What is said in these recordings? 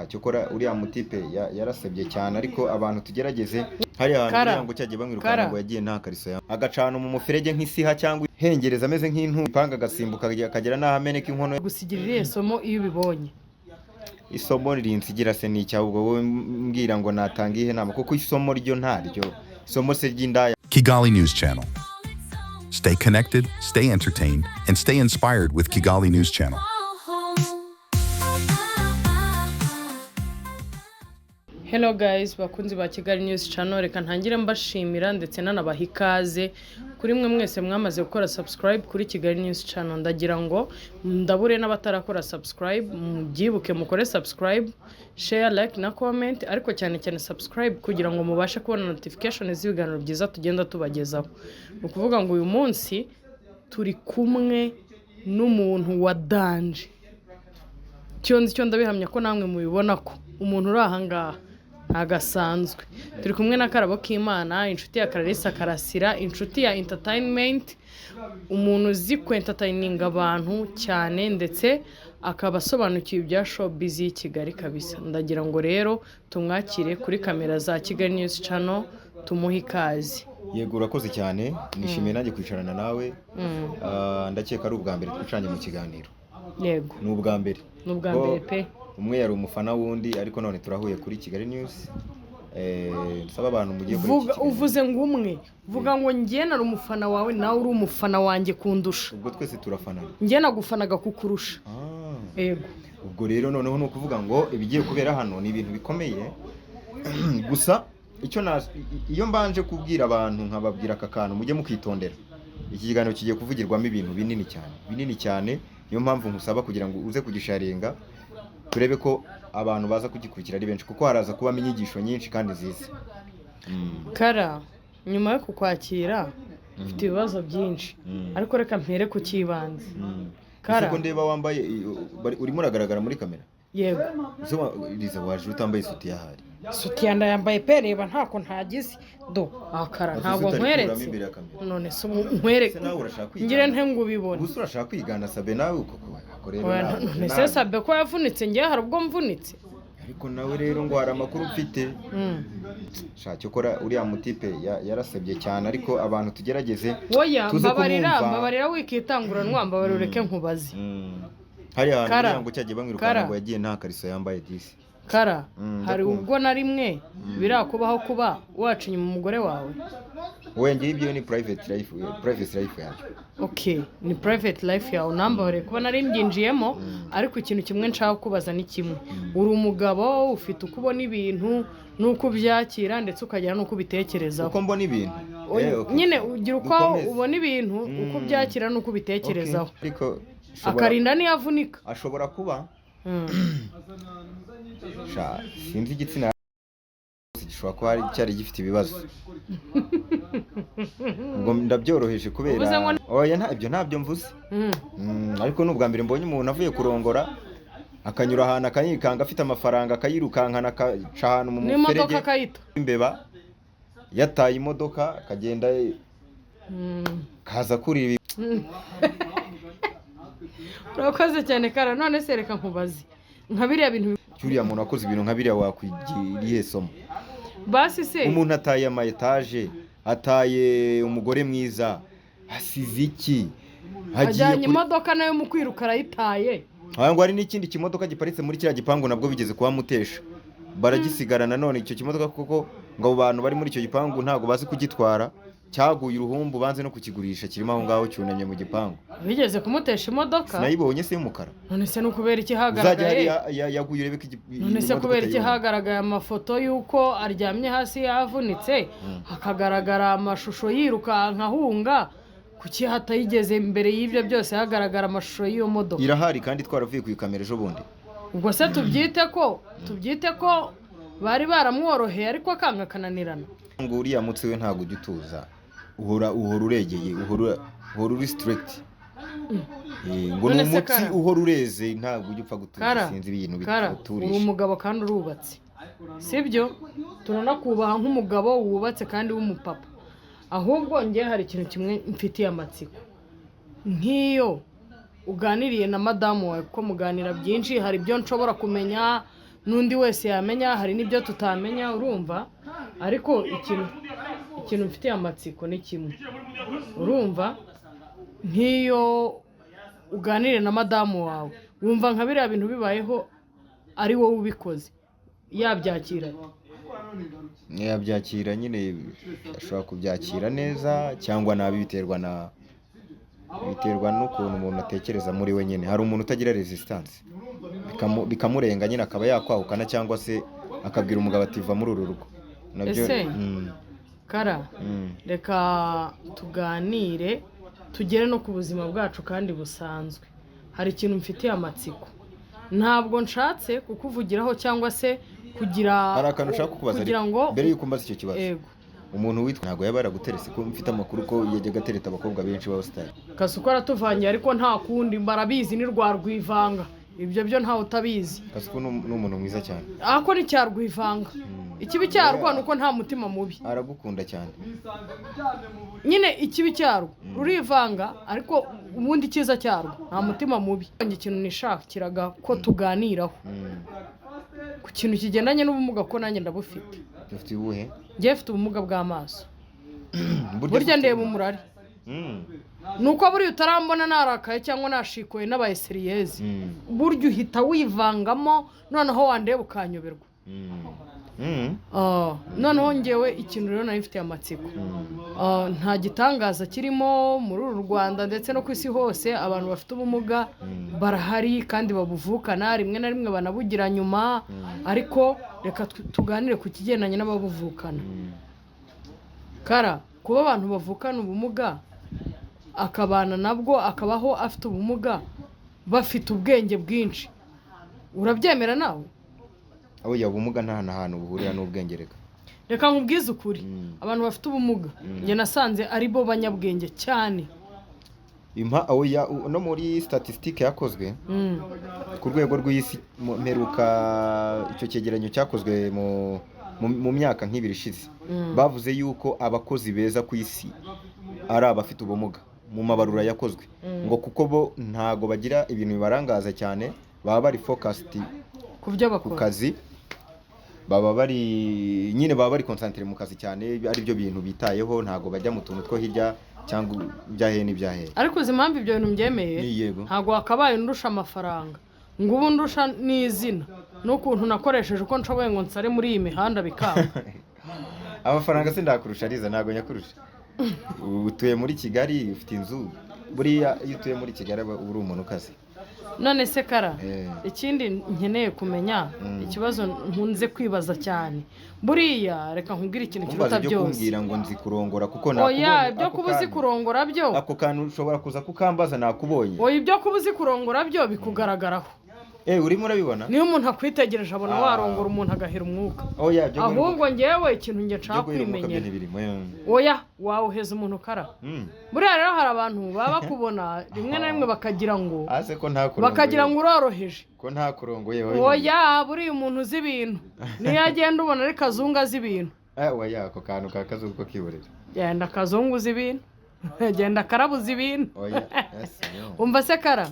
shacyo kora uriya mutipe yarasebye cyane ariko abantu tugerageze hari ahantu ngo cyagiye bamwirukana ngo yagiye nta kariso agacana mu muferege nk'isiha cyangwa hengereza ameze nk'intu panga gasimbuka akagera naho ameneka inkono gusigirira isomo iyo ubibonye isomo rinsigira se n'icya ubwo wowe mbwira ngo natanga ihe nama kuko isomo ryo ntaryo isomo se ry'indaya. Kigali News Channel. Stay connected, stay entertained, and stay inspired with Kigali News Channel. Hello guys, bakunzi ba Kigali News Channel, reka ntangire mbashimira ndetse nanabaha ikaze kuri mwe mwese mwamaze gukora subscribe kuri Kigali News Channel. Ndagira ngo ndabure n'abatarakora subscribe mubyibuke mukore subscribe, share, like na comment, ariko cyane cyane subscribe kugira ngo mubashe kubona notification z'ibiganiro byiza tugenda tubagezaho. Ukuvuga ngo uyu munsi turi kumwe n'umuntu wa danje. Cyo ndabihamya ko namwe mubibona ko umuntu uri aha ngaha agasanzwe. Turi kumwe na Karabo K'Imana, inshuti ya Clarisse Karasira, inshuti ya entertainment, umuntu uzi ku entertaining abantu cyane ndetse akaba asobanukiwe ibya showbiz y'i Kigali kabisa. Ndagira ngo rero tumwakire kuri kamera za Kigali News Channel, tumuhe ikaze. Yego urakoze cyane, nishimiye nanjye kwicarana nawe. Ndakeka ari ubwa mbere twicanye mu kiganiro. Yego. Ni ubwa mbere. Ni ubwa mbere pe. Umwe yari umufana wundi ariko none turahuye kuri Kigali News. Nsaba abantu mugiye kuri Kigali. Uvuze ngo umwe, vuga ngo njye nari umufana wawe nawe uri umufana wanjye kundusha. Ubwo twese turafana. Njye nagufanaga kukurusha. Yego. Ubwo rero noneho no kuvuga ngo ibigiye kubera hano ni ibintu bikomeye. Gusa iyo mbanje kubwira abantu nkababwira aka kantu mujye mukitondera. Iki kiganiro kigiye kuvugirwamo ibintu binini cyane. Niyo mpamvu nkusaba kugira ngo uze kugisharinga turebe ko abantu baza kugikurikira ari benshi kuko haraza kubamo inyigisho nyinshi kandi nziza. Kara, nyuma yo kukwakira ufite ibibazo byinshi ariko reka mpere ku kibanze. Kara, ko ndeba wambaye urimo uragaragara muri kamera. Yego. Liza waje utambaye sutiya hari. Sutiya ndayambaye pe, reba ntako ntagize. Kara ntabwo nkweretse. None se nkwereke. Ngire nte ngo ubibone. Gusa urashaka kwigana Sabe nawe uko akorera. None se Sabe ko yavunitse ngiye hari ubwo mvunitse. Ariko nawe rero ngo hari amakuru ufite. Shacyo kora uriya mutipe yarasebye cyane ariko abantu tugerageze. Oya, mbabarira wikitanguranwa mbabarira ureke nkubaze. Hari ahantu ngo cyagiye bamwirukana ngo yagiye nta kariso yambaye disi. Kara, hari ubwo na rimwe birakubaho kuba waca inyuma umugore wawe? Wenge ibyo ni private life yawe. Okay, ni private life yawe nambare kuba nari mbyinjiyemo, ariko ikintu kimwe nshaka kubaza ni kimwe. Uri umugabo ufite uko ubona ibintu nuko byakira ndetse ukagera nuko bitekerezaho. Uko mbona ibintu. Nyine ugira uko ubona ibintu uko byakira nuko bitekerezaho. Ariko akarinda niyavunika ashobora kuba sinzi igitsina gishobora kuba cyari gifite ibibazo. Ubwo ndabyoroheje kubera oya ibyo ntabyo mvuze. Ariko n'ubwa mbere mbonye umuntu avuye kurongora akanyura ahantu akayikanga afite amafaranga akayirukankana akaca ahantu mu muferege imbeba yataye imodoka akagenda kaza kuri urakoze cyane Kara. None se reka nkubaze nka biriya bintu cyuriya muntu akoze ibintu nka biriya wakwigiriye somo. Basi se umuntu ataye ama etage, ataye umugore mwiza, asize iki? Ajyanye imodoka nayo mu kwiruka arayitaye. Ngo hari n'ikindi kimodoka giparitse muri kiriya gipangu nabwo bigeze kuba mutesha. Baragisigara nanone icyo kimodoka kuko ngo abo bantu bari muri icyo gipangu ntago bazi kugitwara. Cyaguye uruhumbu banze no kukigurisha kirimo aho ngaho cyunamye mu gipangu. Bigeze kumutesha imodoka? Nayibonye se y'umukara. None se n'ukubera iki hagaragaye? Yaguye urebe ko none se kubera iki hagaragaye amafoto yuko aryamye hasi yavunitse hakagaragara amashusho yirukanka ahunga, kuki hatayigeze imbere y'ibyo byose hagaragara amashusho y'iyo modoka? Irahari kandi twaravuye ku kamera ejo bundi. Ubwo se tubyite ko bari baramworoheye ariko akanga kananirana. Ngo uriya mutsi we ntago ugituza. Uhora uregeye, uhora uri strict. Ngo n'umutsi uhora ureze ntago ujya upfa gutuza sinzi ibintu biturisha. Uri umugabo kandi urubatse. Sibyo? Turanakubaha nk'umugabo wubatse kandi w'umupapa. Ahubwo ngiye hari ikintu kimwe mfitiye amatsiko. Nk'iyo uganiriye na madamu wawe ko muganira byinshi, hari ibyo nshobora kumenya n'undi wese yamenya, hari n'ibyo tutamenya urumva, ariko ikintu mfitiye amatsiko ni kimwe, urumva nk'iyo uganire na madamu wawe wumva nka biriya bintu bibayeho ari wowe ubikoze, yabyakira nyine ashobora kubyakira neza cyangwa nabi, biterwa n'ukuntu umuntu atekereza muri we nyine. Hari umuntu utagira resistance bikamurenga nyine akaba yakwahukana, cyangwa se akabwira umugabo ati va muri uru rugo. ese Kara, reka tuganire tugere no ku buzima bwacu kandi busanzwe. Hari ikintu mfitiye amatsiko, ntabwo nshatse kukuvugiraho cyangwa se hari akantu ushaka kukubaza mbere y'uko mbaza icyo kibazo. Yego. Umuntu witwa ntabwo yaba yaraguterese, ko mfite amakuru ko yajyaga atereta abakobwa benshi b'abasitari. Kasuko aratuvangiye, ariko nta kundi barabizi ni rwivanga, ibyo byo ntawe utabizi. Kasuko ni umuntu mwiza cyane, ako ni cyarwivanga. Ikibi cyarwo nuko nta mutima mubi, aragukunda cyane nyine. Ikibi cyarwo rurivanga, ariko ubundi cyiza cyarwo nta mutima mubi. Ikintu nishakiraga ko tuganiraho ku kintu kigendanye n'ubumuga, ko nanjye ndabufite. Ufite ubuhe? Njye mfite ubumuga bw'amaso. Burya ndeba umurari. Nuko buri utarambona narakaye cyangwa nashikoye n'abayeseriyezi, burya uhita wivangamo, noneho wandeba ukanyoberwa. Noneho ngewe ikintu rero nari mfitiye amatsiko, nta gitangaza kirimo muri uru Rwanda ndetse no ku isi hose. Abantu bafite ubumuga barahari kandi babuvukana, rimwe na rimwe banabugira nyuma, ariko reka tuganire ku kigendanye n'ababuvukana. Kara, kuba abantu bavukana ubumuga akabana nabwo, akabaho afite ubumuga, bafite ubwenge bwinshi, urabyemera nawe? Oya, ubumuga nta hantu buhurira n'ubwenge. Reka nkubwize ukuri, abantu bafite ubumuga njye nasanze ari bo banyabwenge cyane. Oya, no muri statistique yakozwe ku rwego rw'isi mperuka, icyo cyegeranyo cyakozwe mu myaka nk'ibiri ishize, bavuze yuko abakozi beza ku isi ari abafite ubumuga mu mabarura yakozwe, ngo kuko bo ntago bagira ibintu bibarangaza cyane, baba bari focused ku byo bakora, ku kazi, baba bari concentré mu kazi cyane, ari byo bintu bitayeho, ntago bajya mu tuntu two hirya cyangwa ibyahe n'ibyahe. Ariko uzi impamvu ibyo bintu mbyemeye? Ntago wakabaye ndusha amafaranga, ngo ubu ndusha n'izina n'ukuntu nakoresheje uko nshoboye ngo nsare muri iyi mihanda bikanga. Amafaranga se ndakurusha Riza, ntago nyakurusha. Utuye muri Kigali, ufite inzu, buriya iyo utuye muri Kigali uri umuntu ukaze. None se Kara, ikindi nkeneye kumenya, ikibazo nkunze kwibaza cyane, buriya reka nkubwire ikintu kiruta byose. Kumbwira ngo nzi kurongora kuko nakubonye. Oya, ibyo kuba uzi kurongora byo, ako kantu ushobora kuza kukambaza nakubonye. Oya, ibyo kuba uzi kurongora byo bikugaragaraho. Urimo urabibona? Niyo umuntu akwitegereje abona warongora umuntu agahera umwuka. Ahubwo ngewe ikintu nge nshaka kwimenyera. Oya, wawuheza umuntu Kara. Buriya rero hari abantu baba bakubona rimwe na rimwe bakagira ngo uroroheje, ko nta kurongoye. Oya, buriya umuntu uzi ibintu niyo agenda ubona ari kazungu azi ibintu. Oya, ako kantu ka kazungu ko kiburira. Genda kazungu uzi ibintu, genda karabuzi ibintu. Umva se Kara,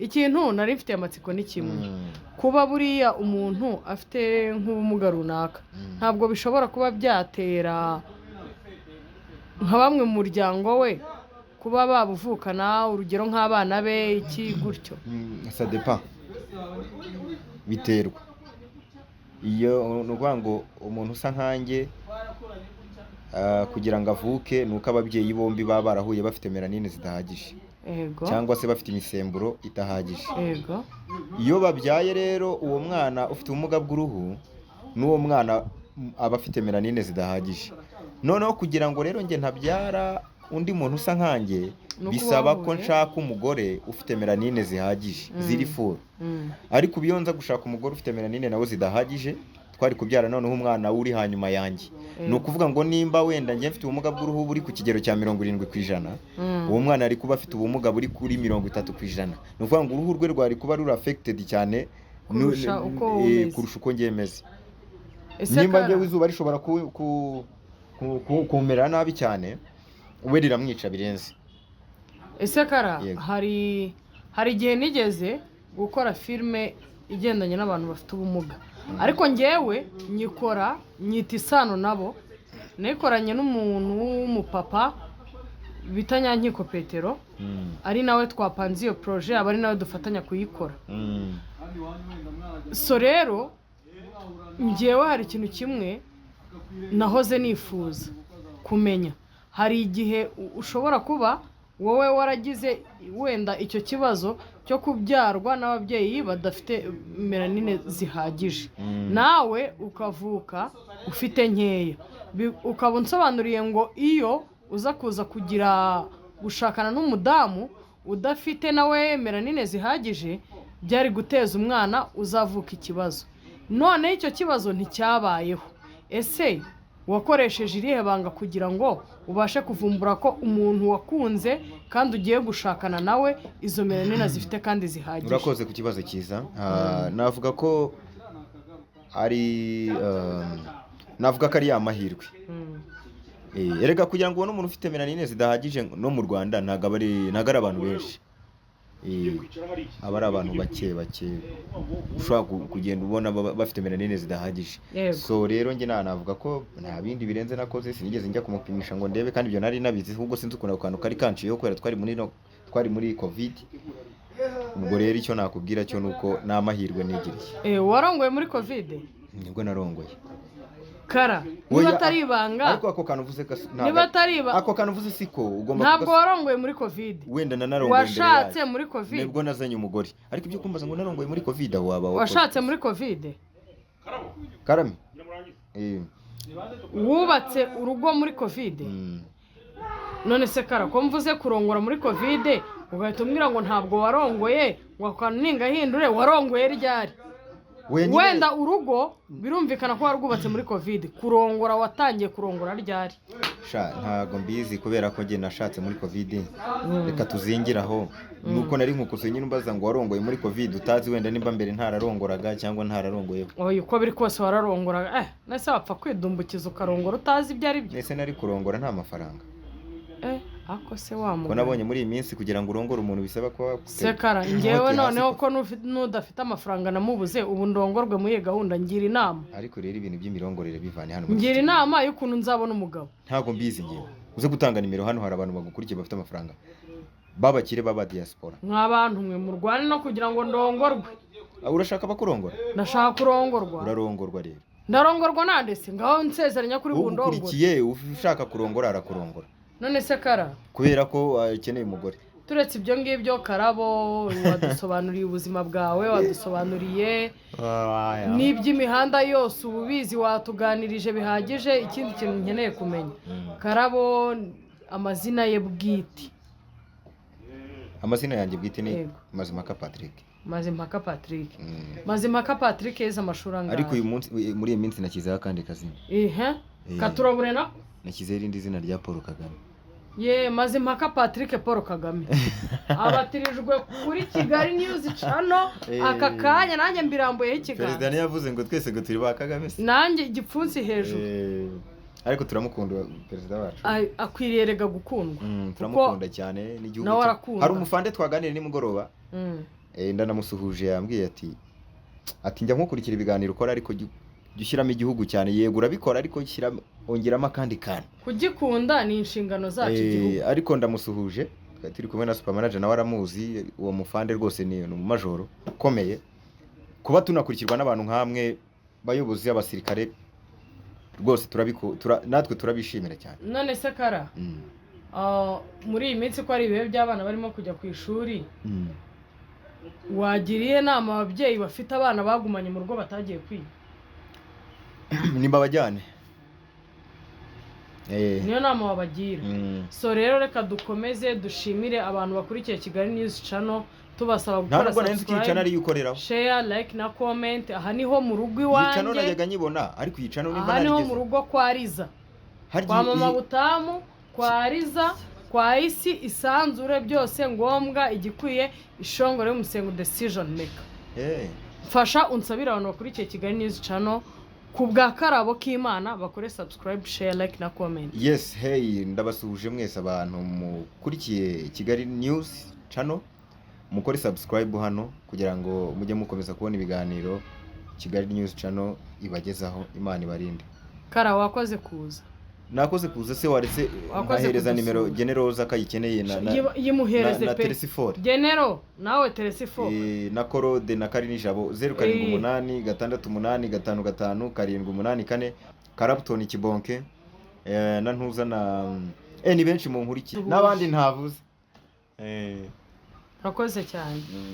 ikintu nari mfitiye amatsiko ni kimwe, kuba buriya umuntu afite nk'ubumuga runaka ntabwo bishobora kuba byatera nka bamwe mu muryango we kuba babuvukana, urugero nk'abana be, iki gutyo. Ça dépend, biterwa. Iyo nukuvuga ngo umuntu usa nkanjye kugira ngo avuke nuko ababyeyi bombi baba barahuye bafite melanine zidahagije, cyangwa se bafite imisemburo itahagije. Iyo babyaye rero uwo mwana ufite ubumuga bw'uruhu, n'uwo mwana aba afite melanine zidahagije. Noneho kugira ngo rero njye ntabyara undi muntu usa nkanjye, bisaba ko nshaka umugore ufite melanine zihagije, ziri full. Ariko iyo nza gushaka umugore ufite melanine nawe zidahagije, twari kubyara noneho umwana uri hanyuma yanjye. Ni ukuvuga ngo nimba wenda njye mfite ubumuga bw'uruhu buri ku kigero cya 70%, uwo mwana ari kuba afite ubumuga buri kuri 30%. Ni ukuvuga ngo uruhu rwe rwari kuba ruri affected cyane kurusha uko njye meze. Nimba njye izuba rishobora kumera nabi cyane, we riramwica birenze. Ese Kara, hari igihe nigeze gukora filime igendanye n'abantu bafite ubumuga, ariko ngewe nyikora nyita isano nabo nikoranye n'umuntu w'umupapa bita Nyankiko Petero ari nawe twapanze iyo projet aba ari nawe dufatanya kuyikora. So rero ngewe hari ikintu kimwe nahoze nifuza kumenya, hari igihe ushobora kuba wowe waragize wenda icyo kibazo cyo kubyarwa n'ababyeyi badafite melanine zihagije, nawe ukavuka ufite nkeya, ukaba unsobanuriye ngo iyo uza kuza kugira gushakana n'umudamu udafite nawe melanine zihagije byari guteza umwana uzavuka ikibazo. None icyo kibazo nticyabayeho, ese wakoresheje irihe banga kugira ngo ubashe kuvumbura ko umuntu wakunze kandi ugiye gushakana nawe izo melanine zifite kandi zihagije? Urakoze ku kibazo cyiza. Navuga ko ari ya mahirwe. Erega kugira ngo ubone umuntu ufite melanine zidahagije no mu Rwanda ntago ari abantu benshi. Aba ari abantu bake ushobora kugenda ubona bafite melanine zidahagije. So rero njye navuga ko nta bindi birenze nakoze, sinigeze njya kumupimisha ngo ndebe, kandi ibyo nari nabizi ahubwo sinzi ukuntu akantu kari kanciyeho kubera twari muri covid. Ubwo rero icyo nakubwira cyo nuko n'amahirwe nigiriye. Warongoye muri covid? Nibwo narongoye. Kara, niba atari ibanga. Ariko ako kantu uvuze niba atari ibanga. Ako kantu uvuze siko ugomba ntabwo warongoye muri covid. Wenda narongoye mbere. Washatse muri covid. Nibwo nazanye umugore. Ariko ibyo kumbaza ngo narongoye muri covid aho waba washatse muri covid. Karame. Wubatse urugo muri covid. None se Kara, ko mvuze kurongora muri covid ugahita umbwira ngo ntabwo warongoye, wakwaninga hindure warongoye ryari? Wenda urugo birumvikana ko warwubatse muri covid, kurongora watangiye kurongora ryari? Ntago mbizi kubera ko nge nashatse muri covid. Reka tuzingiraho nuko nari nkukuze nyine umbaza ngo warongoye muri covid utazi wenda nimba mbere ntararongoraga cyangwa ntararongoye. Uko biri kose wararongoraga. Nese wapfa kwidumbukiza ukarongora utazi ibyo ari byo? Nese nari kurongora nta mafaranga. Ako se wamuga. Ko nabonye muri iyi minsi kugira ngo urongore umuntu bisaba ko Sekara, ngewe noneho ko nudafite amafaranga namubuze ubu ndongorwe muri gahunda ngira inama. Ariko rero ibintu by'imirongorere bivanye hano. Ngira inama y'ukuntu nzabona umugabo. Ntago mbizi ngewe. Uze gutanga nimero hano hari abantu bagukurikiye bafite amafaranga. Babakire baba diaspora. Nk'abantu mwe mu Rwanda no kugira ngo ndongorwe. Urashaka bakurongora? Nashaka kurongorwa. Urarongorwa rero. Ndarongorwa nande se ngaho nsezeranya kuri bundongorwa. Ukurikiye ushaka kurongora arakurongora. None se Kara, kubera ko akeneye umugore. Turetse ibyo ngibyo Karabo, wadusobanuriye ubuzima bwawe, wadusobanuriye n'iby'imihanda yose ububizi, watuganirije bihagije. Ikindi kintu nkeneye kumenya, Karabo amazina ye bwite. Amazina yanjye bwite ni Mazimpaka Patrick. Mazimpaka Patrick. Mazimpaka Patrick yeze amashuri angahe? Ariko uyu munsi muri iyi minsi nakizaho kandi kazina. Katurabure na nakize irindi zina rya Paul Kagame. Mazimpaka Patrick Paul Kagame. Abatirijwe kuri Kigali News Channel aka kanya nanjye mbirambuye ikiganiro. President yavuze ngo twese ngo turi ba Kagame. Nanjye igipfunsi hejuru. Ariko turamukunda perezida wacu. Akwiriye rega gukundwa. Turamukunda cyane n'igihugu. Hari umufande twaganira nimugoroba. Ndanamusuhuje yambwiye ati njya nkukurikira ibiganiro ukora ariko dushyiramo igihugu cyane. Yego urabikora ariko ongeramo akandi kantu. Kugikunda ni inshingano zacu igihugu. Ariko ndamusuhuje turi kumwe na super manager nawe aramuzi. Uwo mufande rwose ni umumajoro ukomeye. Kuba tunakurikirwa n'abantu nkamwe bayobozi abasirikare rwose natwe turabishimira cyane. None se Kara, muri iyi minsi ko ari ibihe by'abana barimo kujya ku ishuri, wagiriye inama ababyeyi bafite abana bagumanye mu rugo batagiye kwiga? Nimba bajyane. Niyo nama wabagira. So rero reka dukomeze dushimire abantu bakurikiye Kigali News Channel, tubasaba gukora subscribe, share, like na comment. Aha niho mu rugo iwanjye. Channel najyaga nyibona ariko iyi channel nimba narigeze. Aha niho mu rugo kwa Riza. Kwa Mama Butamu, kwa Riza, kwa Isi, isanzure byose ngombwa igikwiye ishongore y'umusengo decision maker. Fasha unsabira abantu bakurikiye Kigali News Channel kubwa Karabo k'Imana bakore subscribe, share, like na comment. Yes, ndabasuhuje mwese abantu mukurikiye Kigali News Channel. Mukore subscribe hano kugira ngo mujye mukomeza kubona ibiganiro Kigali News Channel ibagezaho. Imana ibarinde. Kara wakoze kuza. Nakoze kuza se waretse nkahereza nimero Generoza akayikeneye yimuhereze na pe Telesifore Genero nawe Telesifore na Korode na Karini Jabo 078 685 784 Karabutoni Kibonke na Ntuza na ni benshi mu nkuriki n'abandi ntavuze Rakoze cyane.